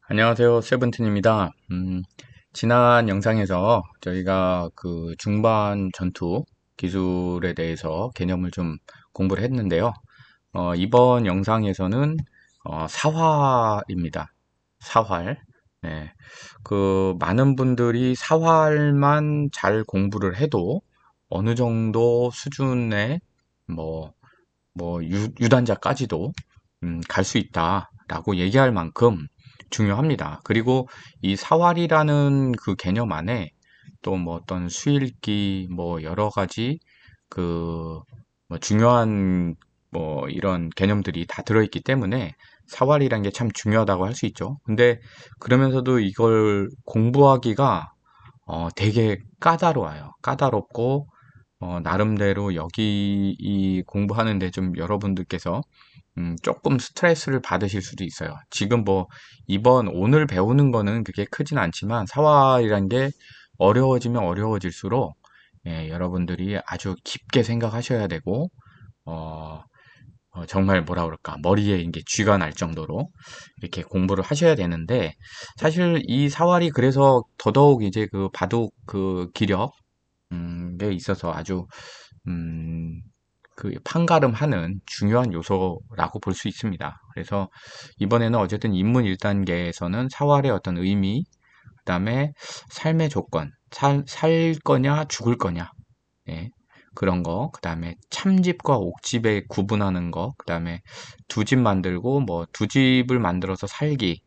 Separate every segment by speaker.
Speaker 1: 안녕하세요. 세븐틴입니다. 지난 영상에서 저희가 그 중반 전투 기술에 대해서 개념을 좀 공부를 했는데요. 이번 영상에서는 사활입니다. 사활. 네. 그 많은 분들이 사활만 잘 공부를 해도 어느 정도 수준의 뭐, 유단자까지도 갈 수 있다라고 얘기할 만큼 중요합니다. 그리고 이 사활이라는 그 개념 안에 또 뭐 어떤 수일기 뭐 여러 가지 그 뭐 중요한 뭐 이런 개념들이 다 들어있기 때문에 사활이란 게 참 중요하다고 할 수 있죠. 근데 그러면서도 이걸 공부하기가 되게 까다로워요. 까다롭고 나름대로 여기 이 공부하는데 좀 여러분들께서 조금 스트레스를 받으실 수도 있어요. 지금 뭐 오늘 배우는 거는 그게 크진 않지만 사활이란 게 어려워지면 어려워질수록 여러분들이 아주 깊게 생각하셔야 되고 어, 정말 뭐라 그럴까 머리에 이게 쥐가 날 정도로 이렇게 공부를 하셔야 되는데 사실 이 사활이 그래서 더더욱 이제 그 바둑 그 기력에 있어서 아주 음, 그 판가름하는 중요한 요소라고 볼 수 있습니다. 그래서 이번에는 어쨌든 입문 1단계에서는 사활의 어떤 의미, 그 다음에 삶의 조건, 살 거냐 죽을 거냐, 예, 그런 거, 그 다음에 참집과 옥집에 구분하는 거, 그 다음에 두 집 만들고 뭐 두 집을 만들어서 살기,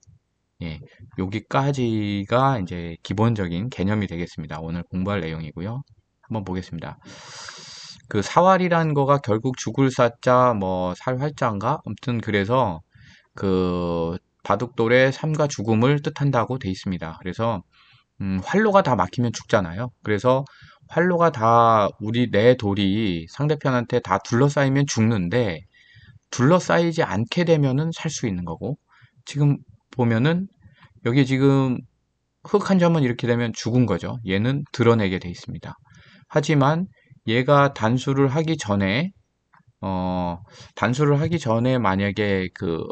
Speaker 1: 예, 여기까지가 이제 기본적인 개념이 되겠습니다. 오늘 공부할 내용이고요. 한번 보겠습니다. 그 사활이란 거가 결국 죽을 사자 뭐 살활자인가? 아무튼 그래서 그 바둑돌의 삶과 죽음을 뜻한다고 돼 있습니다. 그래서 활로가 다 막히면 죽잖아요. 그래서 활로가 다 우리 내 돌이 상대편한테 다 둘러싸이면 죽는데 둘러싸이지 않게 되면은 살 수 있는 거고 지금 보면은 여기 지금 흙 한 점은 이렇게 되면 죽은 거죠. 얘는 드러내게 돼 있습니다. 하지만 얘가 단수를 하기 전에 만약에 그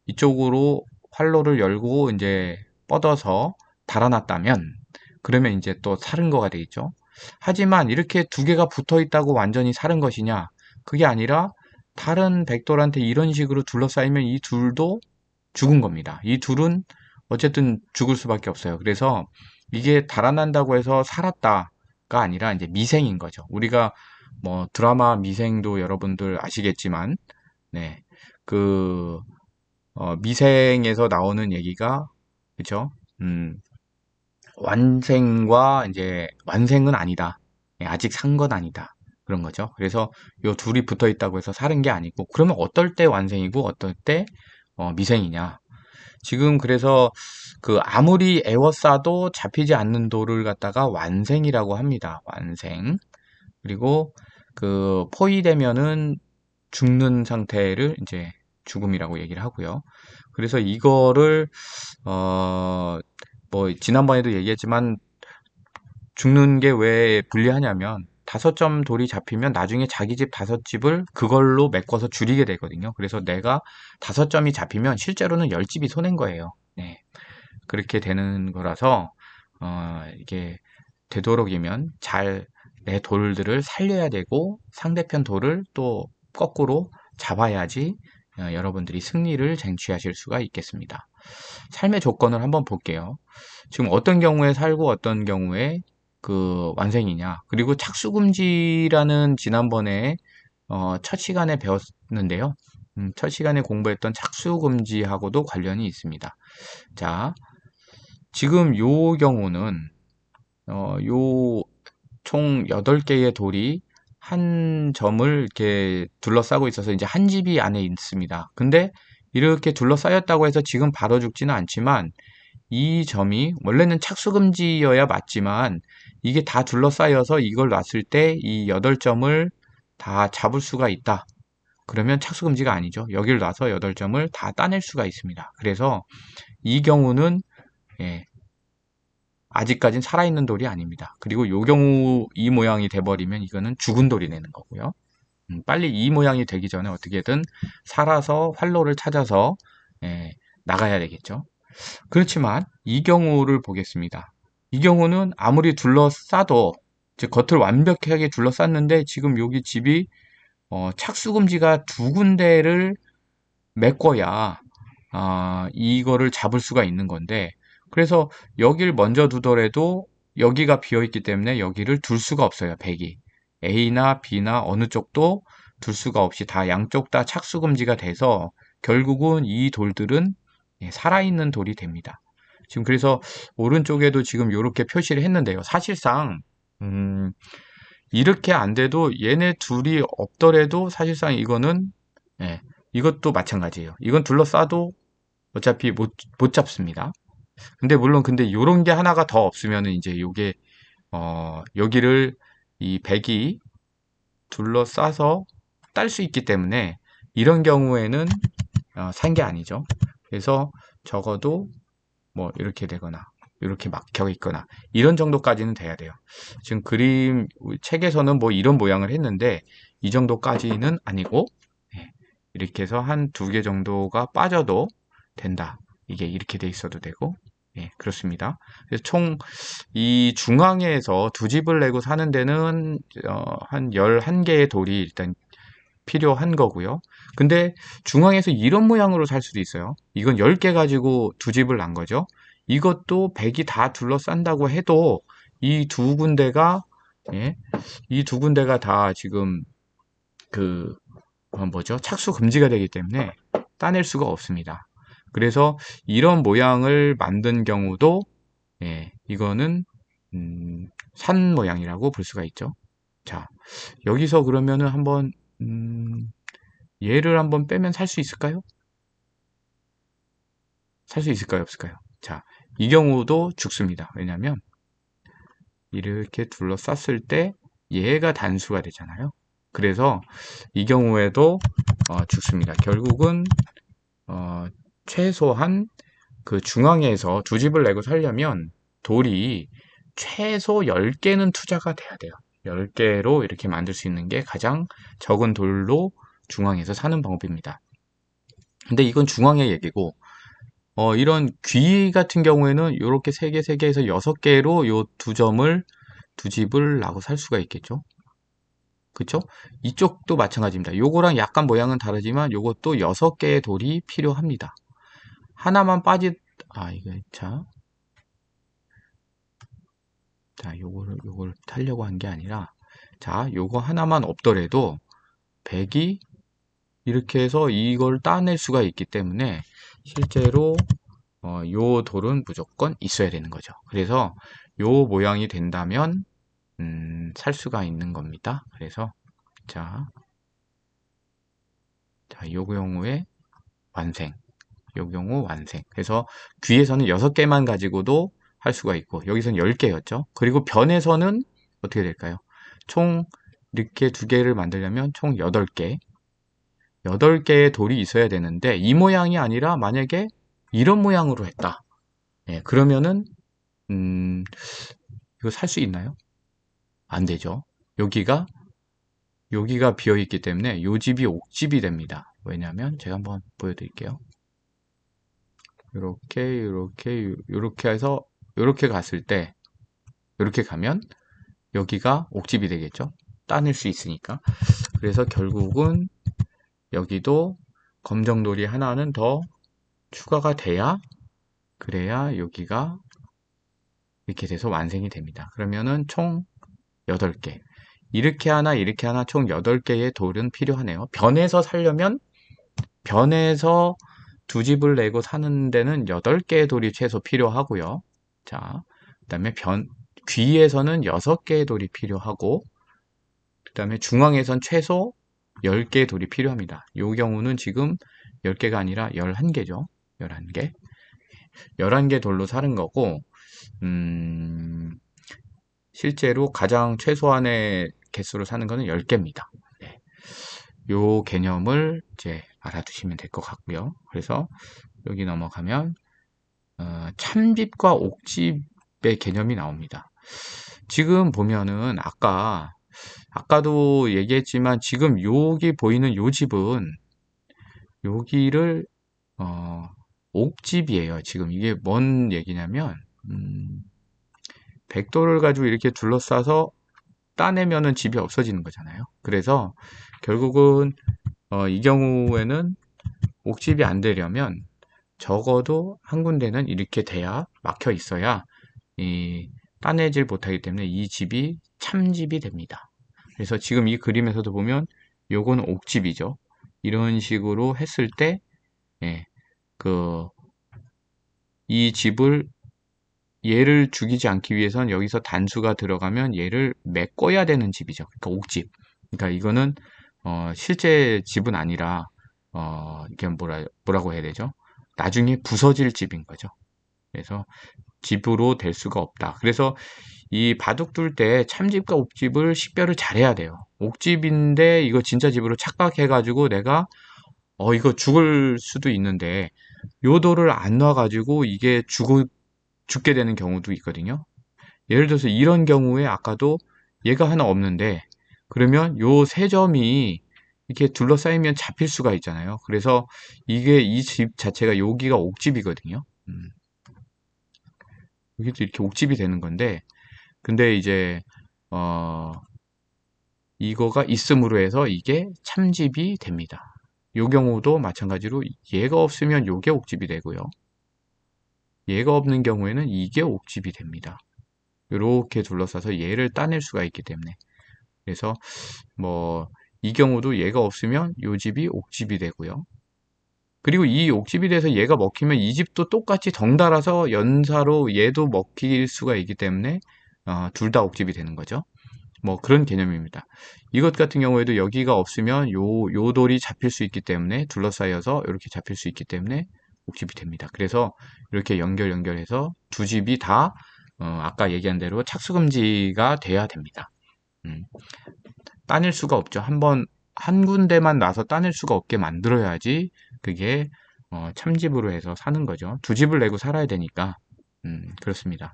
Speaker 1: 이쪽으로 활로를 열고 이제 뻗어서 달아났다면 그러면 이제 또 사른 거가 되겠죠. 하지만 이렇게 두 개가 붙어 있다고 완전히 사른 것이냐? 그게 아니라 다른 백돌한테 이런 식으로 둘러싸이면 이 둘도 죽은 겁니다. 이 둘은 어쨌든 죽을 수밖에 없어요. 그래서 이게 달아난다고 해서 살았다가 아니라 이제 미생인 거죠. 우리가 뭐 드라마 미생도 여러분들 아시겠지만, 네, 그 미생에서 나오는 얘기가 그죠? 음, 완생과 이제 완생은 아니다. 아직 산 건 아니다. 그런 거죠. 그래서 요 둘이 붙어 있다고 해서 사는 게 아니고 그러면 어떨 때 완생이고 어떨 때 미생이냐? 지금 그래서 그 아무리 애워싸도 잡히지 않는 돌을 갖다가 완생이라고 합니다. 완생. 그리고 그 포위되면은 죽는 상태를 이제 죽음이라고 얘기를 하고요. 그래서 이거를 뭐 지난번에도 얘기했지만 죽는 게 왜 불리하냐면 5점 돌이 잡히면 나중에 자기 집 5집을 그걸로 메꿔서 줄이게 되거든요. 그래서 내가 5점이 잡히면 실제로는 10집이 손해인 거예요. 네. 그렇게 되는 거라서 이게 되도록이면 잘 내 돌들을 살려야 되고 상대편 돌을 또 거꾸로 잡아야지 여러분들이 승리를 쟁취하실 수가 있겠습니다. 삶의 조건을 한번 볼게요. 지금 어떤 경우에 살고 어떤 경우에 그 완생이냐. 그리고 착수금지라는 지난번에 첫 시간에 배웠는데요. 첫 시간에 공부했던 착수금지하고도 관련이 있습니다. 자, 지금 요 경우는 요 총 8개의 돌이 한 점을 이렇게 둘러싸고 있어서 이제 한 집이 안에 있습니다. 근데 이렇게 둘러싸였다고 해서 지금 바로 죽지는 않지만 이 점이 원래는 착수금지여야 맞지만 이게 다 둘러싸여서 이걸 놨을 때 이 8점을 다 잡을 수가 있다. 그러면 착수금지가 아니죠. 여기를 놔서 8점을 다 따낼 수가 있습니다. 그래서 이 경우는 예, 아직까진 살아있는 돌이 아닙니다. 그리고 요 경우 이 모양이 돼버리면 이거는 죽은 돌이 되는 거고요. 빨리 이 모양이 되기 전에 어떻게든 살아서 활로를 찾아서 예, 나가야 되겠죠. 그렇지만 이 경우를 보겠습니다. 이 경우는 아무리 둘러싸도 이제 겉을 완벽하게 둘러쌌는데 지금 여기 집이 착수금지가 두 군데를 메꿔야 이거를 잡을 수가 있는 건데, 그래서 여길 먼저 두더라도 여기가 비어 있기 때문에 여기를 둘 수가 없어요. 백이 A나 B나 어느 쪽도 둘 수가 없이 다 양쪽 다 착수금지가 돼서 결국은 이 돌들은 살아있는 돌이 됩니다. 지금 그래서 오른쪽에도 지금 이렇게 표시를 했는데요. 사실상 이렇게 안 돼도 얘네 둘이 없더라도 사실상 이거는 이것도 마찬가지예요. 이건 둘러싸도 어차피 못 잡습니다. 근데 물론 근데 요런 게 하나가 더 없으면은 이제 요게 여기를 이 백이 둘러싸서 딸 수 있기 때문에 이런 경우에는 산 게 아니죠. 그래서 적어도 뭐 이렇게 되거나 이렇게 막혀 있거나 이런 정도까지는 돼야 돼요. 지금 그림 책에서는 뭐 이런 모양을 했는데 이 정도까지는 아니고 이렇게 해서 한 두 개 정도가 빠져도 된다. 이게 이렇게 돼 있어도 되고 그렇습니다. 그래서 총 이 중앙에서 두 집을 내고 사는 데는 한 11개의 돌이 일단 필요한 거고요. 근데 중앙에서 이런 모양으로 살 수도 있어요. 이건 10개 가지고 두 집을 난 거죠. 이것도 100이 다 둘러싼다고 해도 이 두 군데가 이 두 군데가 다 지금 그 뭐죠? 착수 금지가 되기 때문에 따낼 수가 없습니다. 그래서 이런 모양을 만든 경우도 이거는 산 모양이라고 볼 수가 있죠. 자, 여기서 그러면은 한번 얘를 한번 빼면 살 수 있을까요? 살 수 있을까요? 없을까요? 자, 이 경우도 죽습니다. 왜냐하면 이렇게 둘러쌌을 때 얘가 단수가 되잖아요. 그래서 이 경우에도 죽습니다. 결국은 최소한 그 중앙에서 두 집을 내고 살려면 돌이 최소 10개는 투자가 돼야 돼요. 10개로 이렇게 만들 수 있는 게 가장 적은 돌로 중앙에서 사는 방법입니다. 근데 이건 중앙의 얘기고 이런 귀 같은 경우에는 이렇게 3개, 3개에서 6개로 요 두 집을 나고 살 수가 있겠죠. 그쵸? 이쪽도 마찬가지입니다. 요거랑 약간 모양은 다르지만 요것도 6개의 돌이 필요합니다. 하나만 이거 요걸 타려고 한 게 아니라, 요거 하나만 없더라도 100이 이렇게 해서 이걸 따낼 수가 있기 때문에 실제로 요 돌은 무조건 있어야 되는 거죠. 그래서 요 모양이 된다면 살 수가 있는 겁니다. 그래서 요 경우에 완생, 요 경우 완생. 그래서 귀에서는 6개만 가지고도 할 수가 있고 여기서는 10개였죠. 그리고 변에서는 어떻게 될까요? 총 이렇게 두 개를 만들려면 총 8개 8개의 돌이 있어야 되는데 이 모양이 아니라 만약에 이런 모양으로 했다. 그러면은 이거 살 수 있나요? 안 되죠. 여기가 비어 있기 때문에 요 집이 옥집이 됩니다. 왜냐하면 제가 한번 보여드릴게요. 이렇게 해서 이렇게 갔을 때 이렇게 가면 여기가 옥집이 되겠죠. 따낼 수 있으니까. 그래서 결국은 여기도 검정돌이 하나는 더 추가가 돼야 그래야 여기가 이렇게 돼서 완성이 됩니다. 그러면은 총 8개. 이렇게 하나 총 8개의 돌은 필요하네요. 변에서 살려면 변에서 두 집을 내고 사는 데는 8개의 돌이 최소 필요하고요. 그 다음에 귀에서는 6개의 돌이 필요하고, 그 다음에 중앙에선 최소 10개의 돌이 필요합니다. 이 경우는 지금 10개가 아니라 11개죠. 11개. 11개 돌로 사는 거고, 실제로 가장 최소한의 개수로 사는 거는 10개입니다. 요 개념을 이제 알아두시면 될 것 같고요. 그래서 여기 넘어가면 참집과 옥집의 개념이 나옵니다. 지금 보면은 아까도 얘기했지만 지금 여기 보이는 요 집은 여기를 옥집이에요. 지금 이게 뭔 얘기냐면, 백도를 가지고 이렇게 둘러싸서 따내면은 집이 없어지는 거잖아요. 그래서 결국은 이 경우에는 옥집이 안 되려면 적어도 한 군데는 이렇게 돼야 막혀 있어야 이 따내질 못하기 때문에 이 집이 참집이 됩니다. 그래서 지금 이 그림에서도 보면 요거는 옥집이죠. 이런 식으로 했을 때, 예, 이 집을 얘를 죽이지 않기 위해선 여기서 단수가 들어가면 얘를 메꿔야 되는 집이죠. 그러니까 옥집. 그러니까 이거는 실제 집은 아니라 이게 뭐라고 해야 되죠? 나중에 부서질 집인 거죠. 그래서 집으로 될 수가 없다. 그래서 이 바둑 둘 때 참집과 옥집을 식별을 잘해야 돼요. 옥집인데 이거 진짜 집으로 착각해가지고 내가 이거 죽을 수도 있는데 요도를 안 놔가지고 이게 죽게 되는 경우도 있거든요. 예를 들어서 이런 경우에 아까도 얘가 하나 없는데 그러면 요 세 점이 이렇게 둘러싸이면 잡힐 수가 있잖아요. 그래서 이게 이 집 자체가 여기가 옥집이거든요. 여기도 이렇게 옥집이 되는 건데 근데 이제 어 이거가 있음으로 해서 이게 참집이 됩니다. 요 경우도 마찬가지로 얘가 없으면 요게 옥집이 되고요. 얘가 없는 경우에는 이게 옥집이 됩니다. 이렇게 둘러싸서 얘를 따낼 수가 있기 때문에 그래서 뭐 이 경우도 얘가 없으면 요 집이 옥집이 되고요. 그리고 이 옥집이 돼서 얘가 먹히면 이 집도 똑같이 덩달아서 연사로 얘도 먹힐 수가 있기 때문에 둘 다 옥집이 되는 거죠. 뭐 그런 개념입니다. 이것 같은 경우에도 여기가 없으면 요 돌이 잡힐 수 있기 때문에 둘러싸여서 이렇게 잡힐 수 있기 때문에 옥집이 됩니다. 그래서 이렇게 연결해서 두 집이 다 아까 얘기한 대로 착수금지가 돼야 됩니다. 따낼 수가 없죠. 한 군데만 놔서 따낼 수가 없게 만들어야지 그게 참집으로 해서 사는 거죠. 두 집을 내고 살아야 되니까 그렇습니다.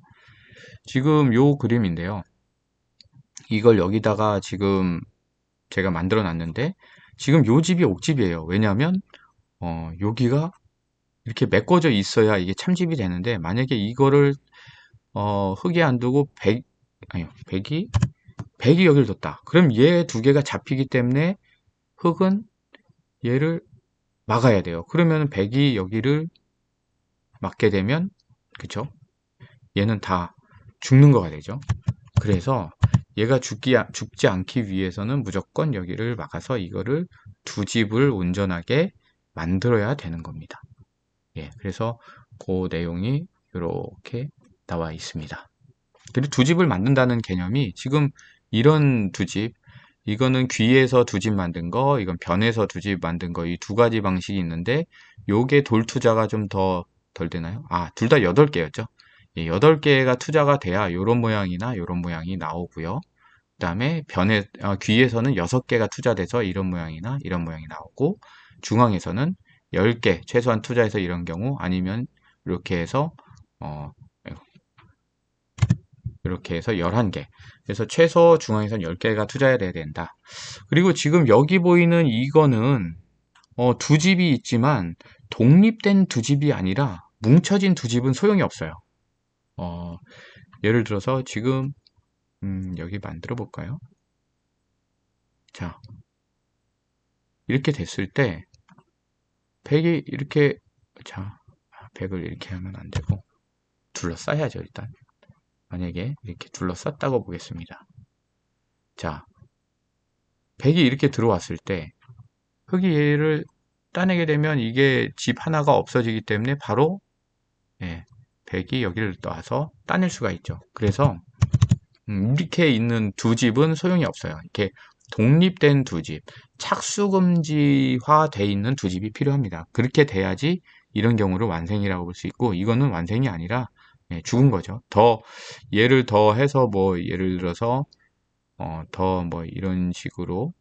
Speaker 1: 지금 요 그림인데요. 이걸 여기다가 지금 제가 만들어 놨는데 지금 요 집이 옥집이에요. 왜냐하면 여기가 이렇게 메꿔져 있어야 이게 참집이 되는데 만약에 이거를 흙에 안 두고 백이 여기를 뒀다. 그럼 얘 두 개가 잡히기 때문에 흙은 얘를 막아야 돼요. 그러면 백이 여기를 막게 되면 그쵸? 얘는 다 죽는 거가 되죠. 그래서 얘가 죽지 않기 위해서는 무조건 여기를 막아서 이거를 두 집을 온전하게 만들어야 되는 겁니다. 예, 그래서 그 내용이 이렇게 나와 있습니다. 그리고 두 집을 만든다는 개념이 지금 이런 두 집, 이거는 귀에서 두 집 만든 거, 이건 변에서 두 집 만든 거, 이 두 가지 방식이 있는데 요게 돌 투자가 좀 덜 되나요? 둘 다 8개였죠. 예, 8개가 투자가 돼야 요런 모양이나 요런 모양이 나오고요. 그 다음에 귀에서는 6개가 투자돼서 이런 모양이나 이런 모양이 나오고 중앙에서는 10개 최소한 투자해서 이런 경우 아니면 이렇게 해서 이렇게 해서 11개. 그래서 최소 중앙에선 10개가 투자해야 된다. 그리고 지금 여기 보이는 이거는 두 집이 있지만 독립된 두 집이 아니라 뭉쳐진 두 집은 소용이 없어요. 예를 들어서 지금 여기 만들어 볼까요? 자, 이렇게 됐을 때 100이 이렇게 자, 100을 이렇게 하면 안 되고 둘러싸야죠, 일단. 만약에 이렇게 둘러쌌다고 보겠습니다. 자, 100이 이렇게 들어왔을 때 흙이 얘를 따내게 되면 이게 집 하나가 없어지기 때문에 바로 100이 여기를 놔서 따낼 수가 있죠. 그래서 이렇게 있는 두 집은 소용이 없어요. 이렇게 독립된 두 집, 착수금지화 돼 있는 두 집이 필요합니다. 그렇게 돼야지 이런 경우를 완생이라고 볼 수 있고 이거는 완생이 아니라 죽은 거죠. 얘를 더 해서 뭐 예를 들어서 더 뭐 이런 식으로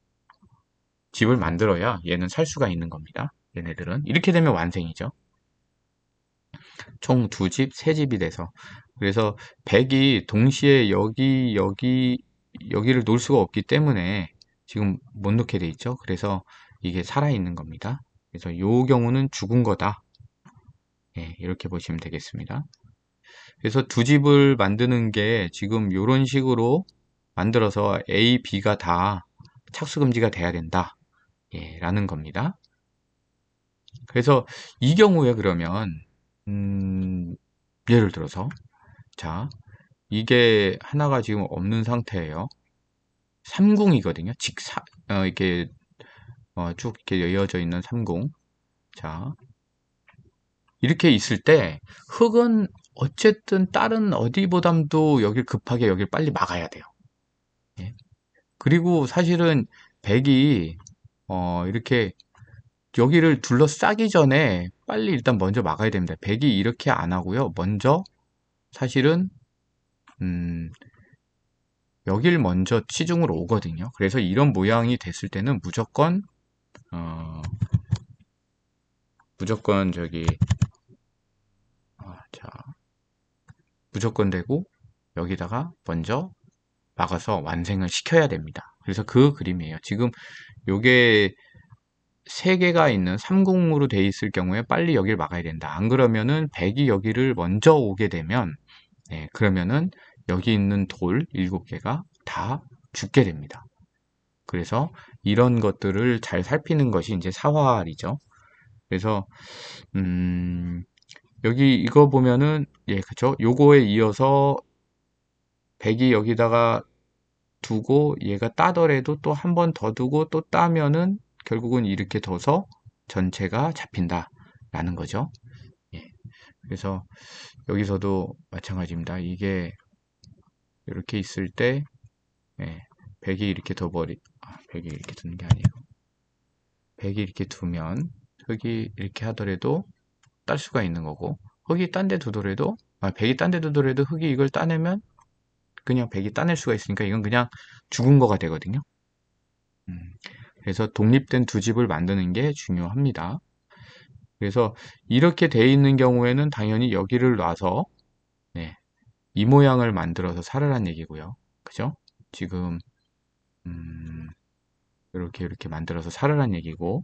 Speaker 1: 집을 만들어야 얘는 살 수가 있는 겁니다. 얘네들은 이렇게 되면 완생이죠. 총 두 집, 세 집이 돼서 그래서 100이 동시에 여기를 놓을 수가 없기 때문에 지금 못 놓게 돼 있죠. 그래서 이게 살아있는 겁니다. 그래서 요 경우는 죽은 거다. 이렇게 보시면 되겠습니다. 그래서 두 집을 만드는 게 지금 이런 식으로 만들어서 A, B가 다 착수금지가 돼야 된다. 예, 라는 겁니다. 그래서 이 경우에 그러면 예를 들어서 자, 이게 하나가 지금 없는 상태예요. 삼궁이거든요. 이렇게 쭉 이렇게 이어져 있는 삼궁. 자, 이렇게 있을 때 흙은 어쨌든 다른 어디보담도 여길 급하게 여길 빨리 막아야 돼요. 예. 그리고 사실은 백이 이렇게 여기를 둘러싸기 전에 빨리 일단 먼저 막아야 됩니다. 백이 이렇게 안 하고요. 먼저 사실은 여길 먼저 치중으로 오거든요. 그래서 이런 모양이 됐을 때는 무조건 저기 자, 무조건 되고 여기다가 먼저 막아서 완성을 시켜야 됩니다. 그래서 그 그림이에요. 지금 요게 세 개가 있는 삼궁으로 돼 있을 경우에 빨리 여기를 막아야 된다. 안 그러면은 백이 여기를 먼저 오게 되면 그러면은 여기 있는 돌 7개가 다 죽게 됩니다. 그래서 이런 것들을 잘 살피는 것이 이제 사활이죠. 그래서 여기 이거 보면은 그쵸? 요거에 이어서 백이 여기다가 두고 얘가 따더라도 또 한 번 더 두고 또 따면은 결국은 이렇게 둬서 전체가 잡힌다라는 거죠. 예. 그래서 여기서도 마찬가지입니다. 이게 이렇게 있을 때 백이 이렇게 백이 이렇게 두는 게 아니에요. 백이 이렇게 두면 흙이 이렇게 하더라도 딸 수가 있는 거고 흙이 딴 데 두더라도 백이 딴 데 두더라도 흙이 이걸 따내면 그냥 백이 따낼 수가 있으니까 이건 그냥 죽은 거가 되거든요. 그래서 독립된 두 집을 만드는 게 중요합니다. 그래서 이렇게 돼 있는 경우에는 당연히 여기를 놔서 이 모양을 만들어서 살으란 얘기고요. 그죠? 지금 이렇게 만들어서 살으란 얘기고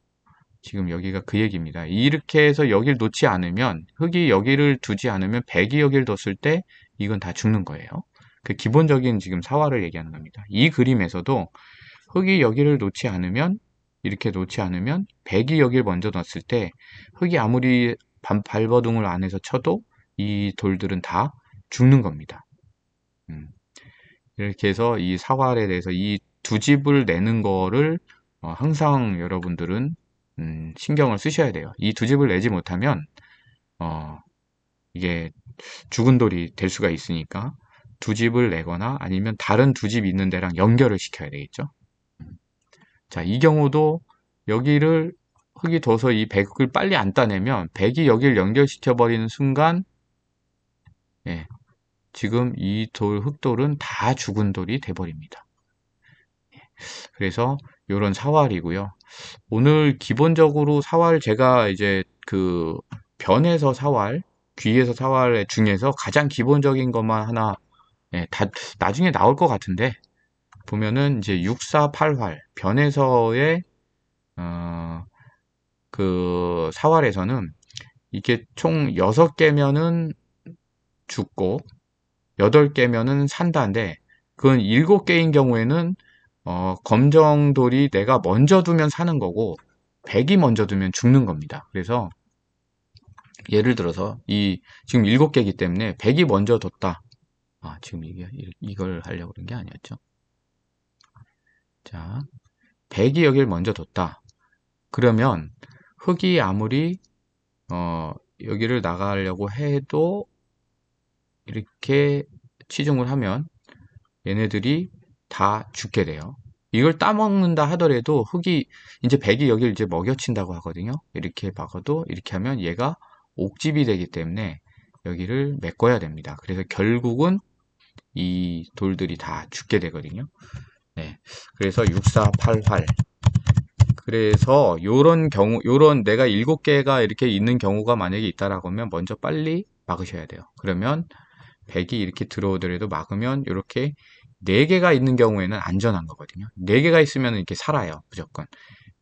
Speaker 1: 지금 여기가 그 얘기입니다. 이렇게 해서 여길 놓지 않으면 흙이 여기를 두지 않으면 백이 여기를 뒀을 때 이건 다 죽는 거예요. 그 기본적인 지금 사활을 얘기하는 겁니다. 이 그림에서도 흙이 여기를 놓지 않으면 이렇게 놓지 않으면 백이 여기를 먼저 넣었을 때 흙이 아무리 발버둥을 안에서 쳐도 이 돌들은 다 죽는 겁니다. 이렇게 해서 이 사활에 대해서 이 두 집을 내는 거를 항상 여러분들은 신경을 쓰셔야 돼요. 이 두 집을 내지 못하면 이게 죽은 돌이 될 수가 있으니까 두 집을 내거나 아니면 다른 두 집 있는 데랑 연결을 시켜야 되겠죠. 자, 이 경우도 여기를 흙이 둬서 이 백을 빨리 안 따내면 백이 여기를 연결시켜 버리는 순간 지금 이 흙돌은 다 죽은 돌이 돼 버립니다. 그래서 이런 사활이고요. 오늘 기본적으로 사활 제가 이제 그 변에서 사활, 귀에서 사활 중에서 가장 기본적인 것만 하나 다 나중에 나올 것 같은데 보면은 이제 648활 변에서의 그 사활에서는 이게 총 6개면은 죽고 8개면은 산다인데 그건 7개인 경우에는 검정돌이 내가 먼저 두면 사는 거고 백이 먼저 두면 죽는 겁니다. 그래서 예를 들어서 지금 7개이기 때문에 백이 먼저 뒀다. 지금 이걸 하려고 그런 게 아니었죠. 자, 백이 여기를 먼저 뒀다. 그러면 흙이 아무리 여기를 나가려고 해도 이렇게 치중을 하면 얘네들이 다 죽게 돼요. 이걸 따먹는다 하더라도 흙이 이제 백이 여기를 이제 먹여친다고 하거든요. 이렇게 박아도 이렇게 하면 얘가 옥집이 되기 때문에 여기를 메꿔야 됩니다. 그래서 결국은 이 돌들이 다 죽게 되거든요. 그래서 648활. 그래서 요런 경우, 요런 내가 7개가 이렇게 있는 경우가 만약에 있다라고 하면 먼저 빨리 막으셔야 돼요. 그러면 백이 이렇게 들어오더라도 막으면 이렇게 4개가 있는 경우에는 안전한 거거든요. 4개가 있으면 이렇게 살아요. 무조건.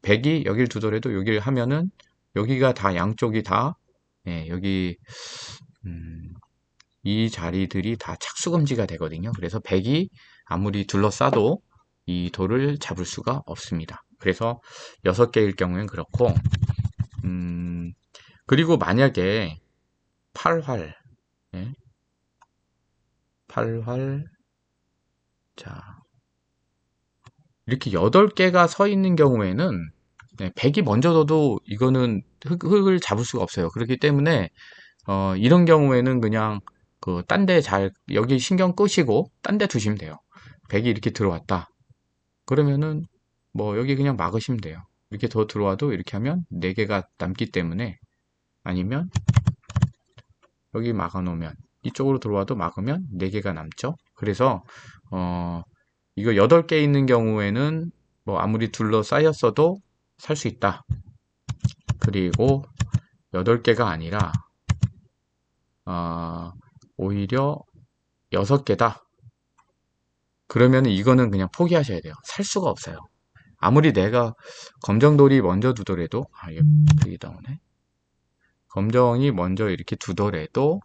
Speaker 1: 백이 여길 두더라도 여기를 하면은 여기가 다 양쪽이 다 예, 여기 이 자리들이 다 착수금지가 되거든요. 그래서 백이 아무리 둘러싸도 이 돌을 잡을 수가 없습니다. 그래서 6개일 경우엔 그렇고, 그리고 만약에 8활, 예? 8활, 자, 이렇게 8개가 서 있는 경우에는 네, 백이 먼저 둬도 이거는 흙을 잡을 수가 없어요. 그렇기 때문에 이런 경우에는 그냥 그 딴 데 여기 신경 끄시고 딴 데 두시면 돼요. 백이 이렇게 들어왔다. 그러면은 뭐 여기 그냥 막으시면 돼요. 이렇게 더 들어와도 이렇게 하면 4개가 남기 때문에, 아니면 여기 막아 놓으면 이쪽으로 들어와도 막으면 4개가 남죠. 그래서 이거 8개 있는 경우에는 뭐 아무리 둘러싸였어도 살 수 있다. 그리고 8개가 아니라 오히려 6개다. 그러면 이거는 그냥 포기하셔야 돼요. 살 수가 없어요. 아무리 내가 검정돌이 먼저 두더라도, 이게 나오네. 검정이 먼저 이렇게 두더라도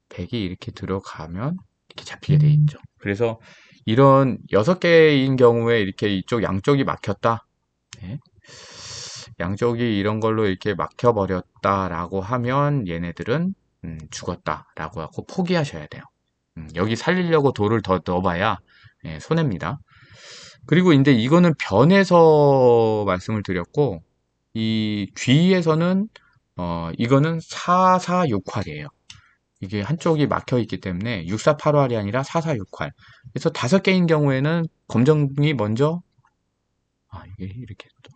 Speaker 1: 백이 이렇게 들어가면 이렇게 잡히게 돼 있죠. 그래서 이런 6개인 경우에 이렇게 이쪽 양쪽이 막혔다. 네. 양쪽이 이런 걸로 이렇게 막혀버렸다라고 하면 얘네들은 죽었다라고 하고 포기하셔야 돼요. 여기 살리려고 돌을 더 넣어봐야 손해입니다. 그리고 이제 이거는 변에서 말씀을 드렸고, 이 귀에서는 이거는 446활이에요. 이게 한쪽이 막혀 있기 때문에 648활이 아니라 446활. 그래서 5개인 경우에는 검정이 먼저, 이게 이렇게 또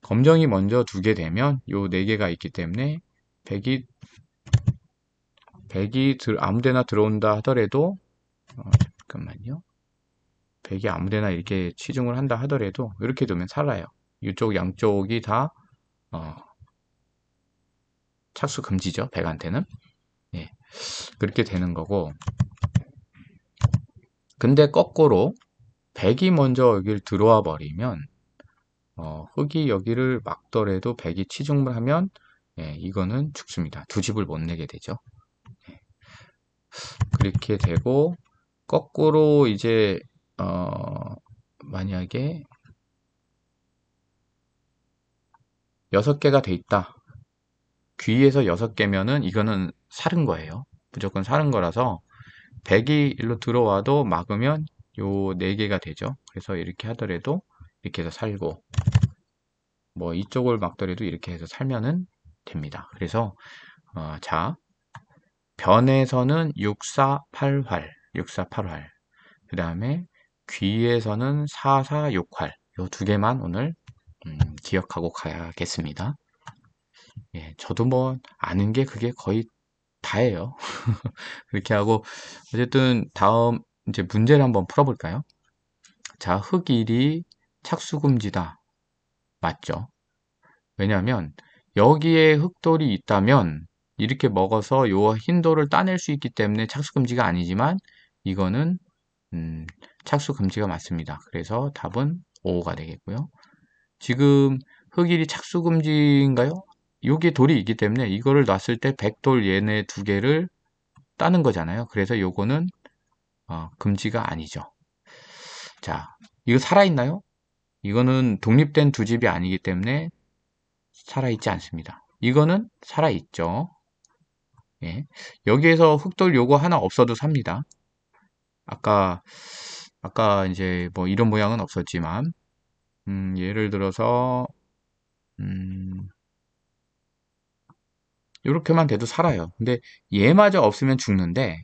Speaker 1: 검정이 먼저 두게 되면 요 4개가 있기 때문에 백이 아무데나 들어온다 하더라도, 잠깐만요. 백이 아무데나 이렇게 치중을 한다 하더라도 이렇게 두면 살아요. 이쪽 양쪽이 다 착수 금지죠. 백한테는. 예, 그렇게 되는 거고. 근데 거꾸로 백이 먼저 여기를 들어와 버리면 흙이 여기를 막더라도 백이 치중을 하면 이거는 죽습니다. 두 집을 못 내게 되죠. 그렇게 되고, 거꾸로 이제 만약에 6개가 돼 있다. 귀에서 6개면은 이거는 살은 거예요. 무조건 살은 거라서 백이 일로 들어와도 막으면 요 4개가 되죠. 그래서 이렇게 하더라도 이렇게 해서 살고, 뭐 이쪽을 막더라도 이렇게 해서 살면은 됩니다. 그래서 자, 변에서는 648활, 648활. 그 다음에 귀에서는 446활. 요 2개만 오늘 기억하고 가야겠습니다. 예, 저도 뭐 아는 게 그게 거의 다예요. 그렇게 하고, 어쨌든 다음 이제 문제를 한번 풀어볼까요? 자, 흙일이 착수금지다. 맞죠? 왜냐하면 여기에 흙돌이 있다면 이렇게 먹어서 요 흰돌을 따낼 수 있기 때문에 착수금지가 아니지만, 이거는 착수금지가 맞습니다. 그래서 답은 5가 되겠고요. 지금 흙일이 착수금지인가요? 요게 돌이 있기 때문에 이거를 놨을 때 백돌 얘네 2개를 따는 거잖아요. 그래서 요거는 금지가 아니죠. 자, 이거 살아있나요? 이거는 독립된 두 집이 아니기 때문에 살아있지 않습니다. 이거는 살아있죠. 예. 여기에서 흑돌 요거 하나 없어도 삽니다. 아까 이제 뭐 이런 모양은 없었지만, 예를 들어서, 이렇게만 돼도 살아요. 근데 얘마저 없으면 죽는데,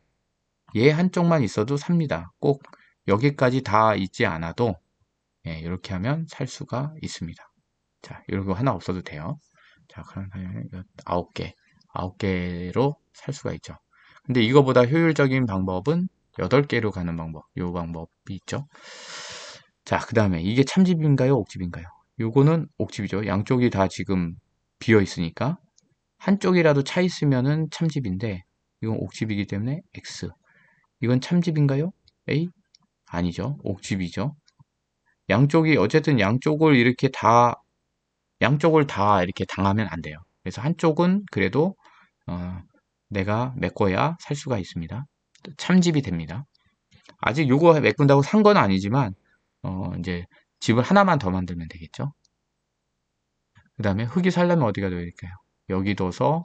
Speaker 1: 얘 한쪽만 있어도 삽니다. 꼭 여기까지 다 있지 않아도, 예, 이렇게 하면 살 수가 있습니다. 자, 이거 하나 없어도 돼요. 자, 그럼 9개. 9개로 살 수가 있죠. 근데 이거보다 효율적인 방법은 8개로 가는 방법. 요 방법이 있죠. 자, 그 다음에 이게 참집인가요? 옥집인가요? 요거는 옥집이죠. 양쪽이 다 지금 비어 있으니까. 한쪽이라도 차 있으면은 참집인데, 이건 옥집이기 때문에 X. 이건 참집인가요? A? 아니죠. 옥집이죠. 양쪽이, 어쨌든 양쪽을 다 이렇게 당하면 안 돼요. 그래서 한쪽은 그래도 내가 메꿔야 살 수가 있습니다. 참집이 됩니다. 아직 요거 메꾼다고 산 건 아니지만 이제 집을 하나만 더 만들면 되겠죠. 그 다음에 흙이 살려면 어디가 둬야 될까요? 여기 둬서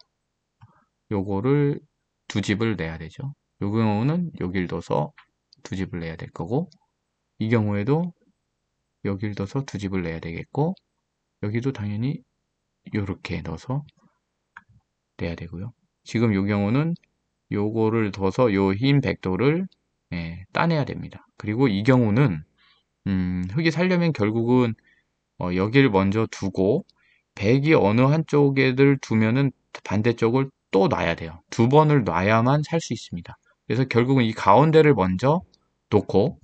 Speaker 1: 요거를 두 집을 내야 되죠. 요 경우는 여길 둬서 두 집을 내야 될 거고, 이 경우에도 여길 둬서 두 집을 내야 되겠고, 여기도 당연히 요렇게 넣어서 내야 되고요. 지금 요 경우는 요거를 둬서 요 흰 백도를 따내야 됩니다. 그리고 이 경우는 흙이 살려면 결국은 여기를 먼저 두고 백이 어느 한쪽에를 두면은 반대쪽을 또 놔야 돼요. 두 번을 놔야만 살 수 있습니다. 그래서 결국은 이 가운데를 먼저 놓고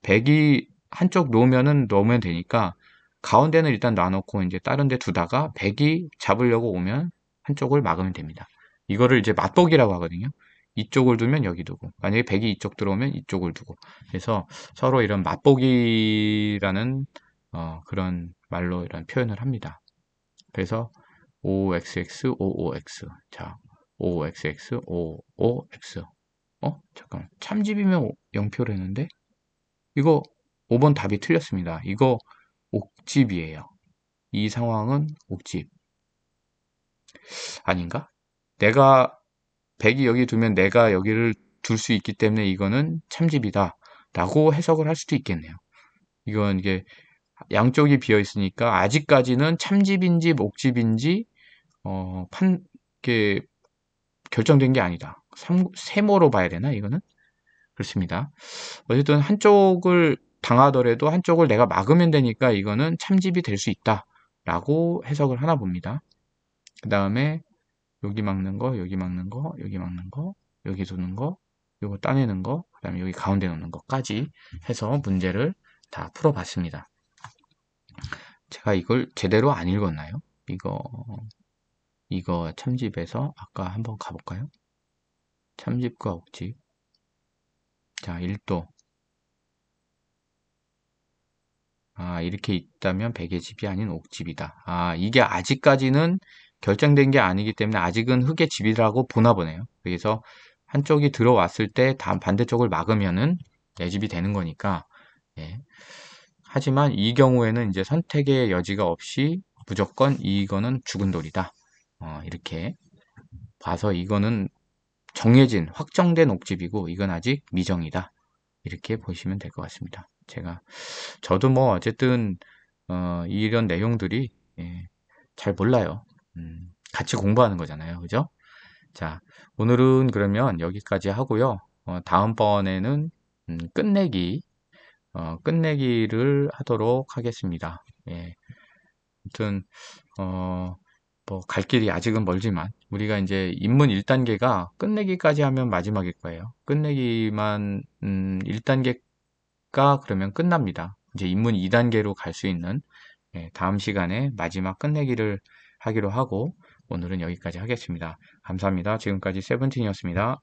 Speaker 1: 백이 한쪽 놓으면 되니까 가운데는 일단 놔놓고 이제 다른 데 두다가 백이 잡으려고 오면 한쪽을 막으면 됩니다. 이거를 이제 맛보기라고 하거든요. 이쪽을 두면 여기 두고, 만약에 백이 이쪽 들어오면 이쪽을 두고, 그래서 서로 이런 맛보기라는 그런 말로 이런 표현을 합니다. 그래서 OXX, OOX. 자, OXX, OOX. 잠깐만. 참집이면 0표를 했는데? 이거 5번 답이 틀렸습니다. 이거 옥집이에요. 이 상황은 옥집. 아닌가? 내가 100이 여기 두면 내가 여기를 둘 수 있기 때문에 이거는 참집이다. 라고 해석을 할 수도 있겠네요. 이건 이게 양쪽이 비어 있으니까 아직까지는 참집인지 목집인지 이게 결정된 게 아니다. 세모로 봐야 되나 이거는? 그렇습니다. 어쨌든 한쪽을 당하더라도 한쪽을 내가 막으면 되니까 이거는 참집이 될 수 있다 라고 해석을 하나 봅니다. 그 다음에 여기 막는 거, 여기 막는 거, 여기 막는 거, 여기 두는 거, 요거 따내는 거, 그 다음에 여기 가운데 놓는 거까지 해서 문제를 다 풀어봤습니다. 제가 이걸 제대로 안 읽었나요? 이거 참집에서 아까 한번 가볼까요? 참집과 옥집. 자, 1도. 이렇게 있다면 백의 집이 아닌 옥집이다. 이게 아직까지는 결정된 게 아니기 때문에 아직은 흙의 집이라고 보나 보네요. 그래서 한쪽이 들어왔을 때 다음 반대쪽을 막으면은 내 집이 되는 거니까. 예. 하지만 이 경우에는 이제 선택의 여지가 없이 무조건 이거는 죽은 돌이다. 이렇게 봐서 이거는 정해진, 확정된 옥집이고 이건 아직 미정이다. 이렇게 보시면 될 것 같습니다. 저도 뭐 어쨌든 이런 내용들이 잘 몰라요. 같이 공부하는 거잖아요. 그죠? 자, 오늘은 그러면 여기까지 하고요. 다음번에는 끝내기를 하도록 하겠습니다. 예. 아무튼 뭐 갈 길이 아직은 멀지만 우리가 이제 입문 1단계가 끝내기까지 하면 마지막일 거예요. 끝내기만 1단계가 그러면 끝납니다. 이제 입문 2단계로 갈 수 있는 다음 시간에 마지막 끝내기를 하기로 하고 오늘은 여기까지 하겠습니다. 감사합니다. 지금까지 세븐틴이었습니다.